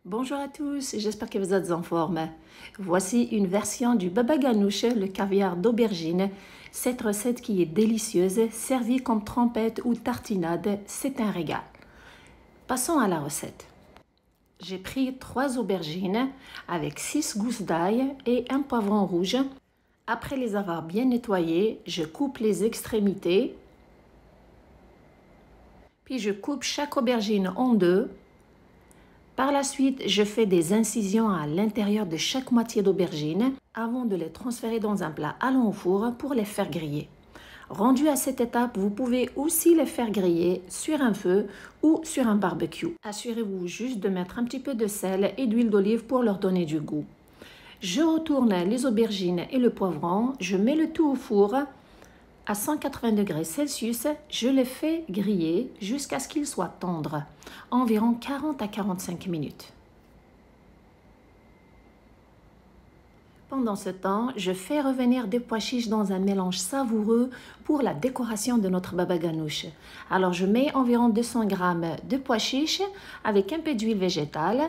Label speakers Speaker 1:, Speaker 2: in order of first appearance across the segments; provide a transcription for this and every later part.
Speaker 1: Bonjour à tous, j'espère que vous êtes en forme. Voici une version du baba ganoush, le caviar d'aubergine. Cette recette qui est délicieuse, servie comme trempette ou tartinade, c'est un régal. Passons à la recette. J'ai pris 3 aubergines avec 6 gousses d'ail et un poivron rouge. Après les avoir bien nettoyées, je coupe les extrémités. Puis je coupe chaque aubergine en deux. Par la suite, je fais des incisions à l'intérieur de chaque moitié d'aubergine avant de les transférer dans un plat allant au four pour les faire griller. Rendu à cette étape, vous pouvez aussi les faire griller sur un feu ou sur un barbecue. Assurez-vous juste de mettre un petit peu de sel et d'huile d'olive pour leur donner du goût. Je retourne les aubergines et le poivron, je mets le tout au four. À 180 degrés Celsius, je les fais griller jusqu'à ce qu'ils soient tendres, environ 40 à 45 minutes. Pendant ce temps, je fais revenir des pois chiches dans un mélange savoureux pour la décoration de notre baba ganoush. Alors je mets environ 200 g de pois chiches avec un peu d'huile végétale,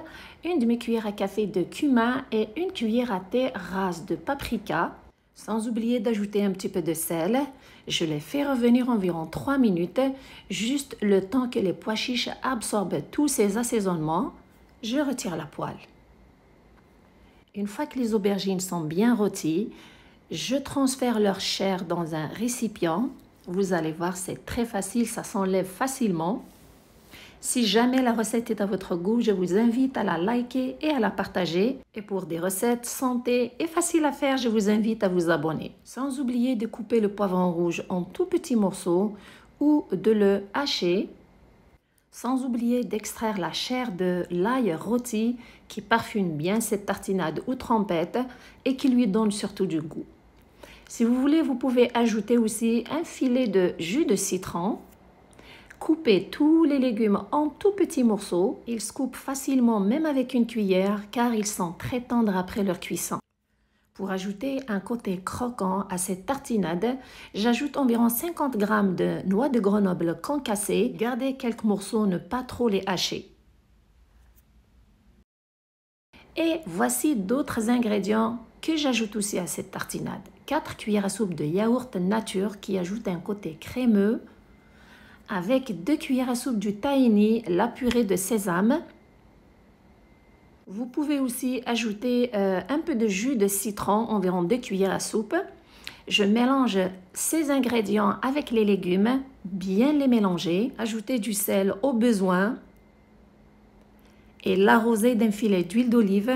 Speaker 1: une demi-cuillère à café de cumin et une cuillère à thé rase de paprika. Sans oublier d'ajouter un petit peu de sel, je les fais revenir environ 3 minutes, juste le temps que les pois chiches absorbent tous ces assaisonnements. Je retire la poêle. Une fois que les aubergines sont bien rôties, je transfère leur chair dans un récipient. Vous allez voir, c'est très facile, ça s'enlève facilement. Si jamais la recette est à votre goût, je vous invite à la liker et à la partager. Et pour des recettes santé et faciles à faire, je vous invite à vous abonner. Sans oublier de couper le poivron rouge en tout petits morceaux ou de le hacher. Sans oublier d'extraire la chair de l'ail rôti qui parfume bien cette tartinade ou trempette et qui lui donne surtout du goût. Si vous voulez, vous pouvez ajouter aussi un filet de jus de citron. Coupez tous les légumes en tout petits morceaux. Ils se coupent facilement même avec une cuillère car ils sont très tendres après leur cuisson. Pour ajouter un côté croquant à cette tartinade, j'ajoute environ 50 g de noix de Grenoble concassées. Gardez quelques morceaux, ne pas trop les hacher. Et voici d'autres ingrédients que j'ajoute aussi à cette tartinade. 4 cuillères à soupe de yaourt nature qui ajoute un côté crémeux, avec 2 cuillères à soupe du tahini, la purée de sésame. Vous pouvez aussi ajouter un peu de jus de citron, environ 2 cuillères à soupe. Je mélange ces ingrédients avec les légumes, bien les mélanger. Ajouter du sel au besoin et l'arroser d'un filet d'huile d'olive.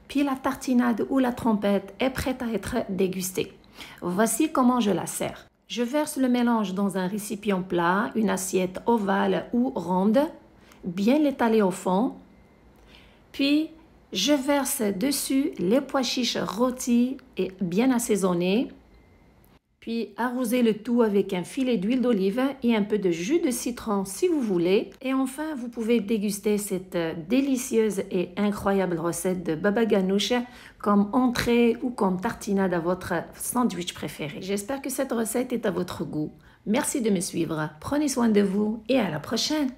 Speaker 1: Puis la tartinade ou la trempette est prête à être dégustée. Voici comment je la sers. Je verse le mélange dans un récipient plat, une assiette ovale ou ronde, bien l'étaler au fond. Puis, je verse dessus les pois chiches rôtis et bien assaisonnés. Puis, arrosez le tout avec un filet d'huile d'olive et un peu de jus de citron si vous voulez. Et enfin, vous pouvez déguster cette délicieuse et incroyable recette de baba ganoush comme entrée ou comme tartinade à votre sandwich préféré. J'espère que cette recette est à votre goût. Merci de me suivre. Prenez soin de vous et à la prochaine.